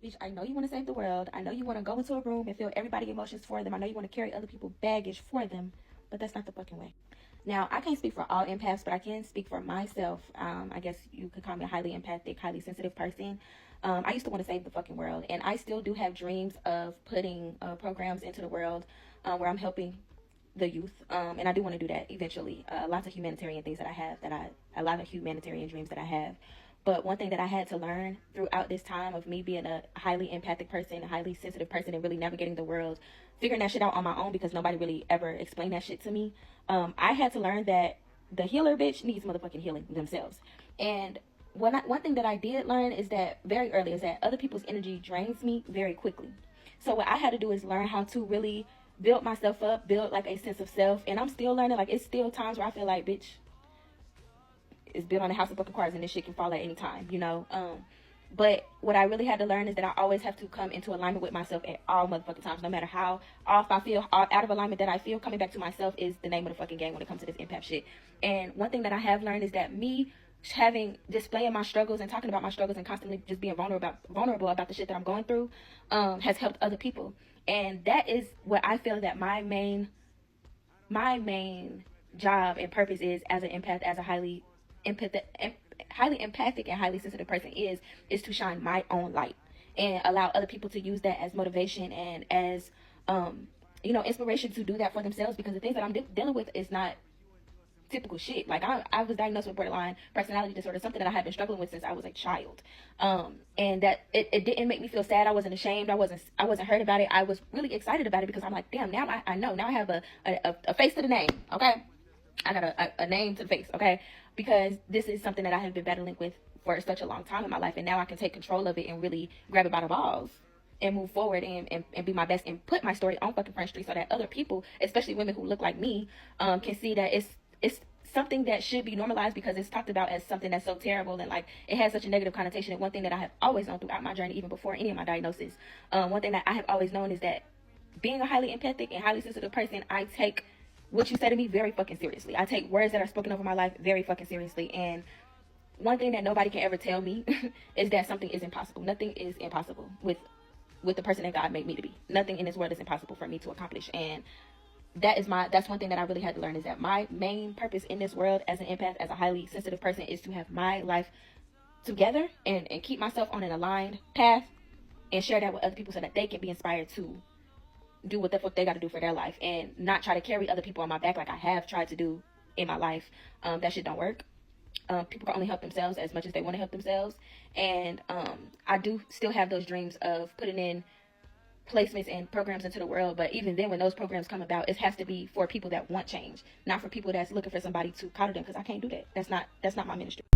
Bitch, I know you want to save the world. I know you want to go into a room and feel everybody's emotions for them. I know you want to carry other people's baggage for them, but that's not the fucking way. Now, I can't speak for all empaths, but I can speak for myself. I guess you could call me a highly empathic, highly sensitive person. I used to want to save the fucking world, and I still do have dreams of putting programs into the world where I'm helping the youth, and I do want to do that eventually. Lots of humanitarian things that I have, a lot of humanitarian dreams that I have. But one thing that I had to learn throughout this time of me being a highly empathic person, a highly sensitive person, and really navigating the world, figuring that shit out on my own because nobody really ever explained that shit to me. I had to learn that the healer bitch needs motherfucking healing themselves. And one thing that I did learn is that very early is that other people's energy drains me very quickly. So what I had to do is learn how to really build myself up, build like a sense of self. And I'm still learning. Like, it's still times where I feel like, bitch, it's built on a house of fucking cards and this shit can fall at any time, you know. But what I really had to learn is that I always have to come into alignment with myself at all motherfucking times. No matter how off I feel, out of alignment that I feel, coming back to myself is the name of the fucking game when it comes to this empath shit. And one thing that I have learned is that me displaying my struggles and talking about my struggles and constantly just being vulnerable about the shit that I'm going through has helped other people. And that is what I feel that my main job and purpose is as an empath, as a highly empathic and highly sensitive person is to shine my own light and allow other people to use that as motivation and as inspiration to do that for themselves, because the things that I'm dealing with is not typical shit. Like, I was diagnosed with borderline personality disorder, something that I have been struggling with since I was a child, and that it didn't make me feel sad. I wasn't ashamed. I wasn't hurt about it. I was really excited about it because I'm like, damn, now I know. Now I have a face to the name. Okay, I got a name to the face. Okay, because this is something that I have been battling with for such a long time in my life, and now I can take control of it and really grab it by the balls and move forward and be my best and put my story on fucking Front Street so that other people, especially women who look like me, can see that it's something that should be normalized, because it's talked about as something that's so terrible and like it has such a negative connotation. And one thing that I have always known throughout my journey, even before any of my diagnosis, one thing that I have always known is that being a highly empathic and highly sensitive person, I take what you say to me very fucking seriously. I take words that are spoken over my life very fucking seriously. And one thing that nobody can ever tell me is that something is impossible. Nothing is impossible with the person that God made me to be. Nothing in this world is impossible for me to accomplish. And that's one thing that I really had to learn, is that my main purpose in this world as an empath, as a highly sensitive person, is to have my life together and keep myself on an aligned path and share that with other people so that they can be inspired to do what the fuck they got to do for their life and not try to carry other people on my back like I have tried to do in my life. That shit don't work. People can only help themselves as much as they want to help themselves. And I do still have those dreams of putting in placements and programs into the world, but even then, when those programs come about, it has to be for people that want change, not for people that's looking for somebody to coddle them, because I can't do that. That's not my ministry.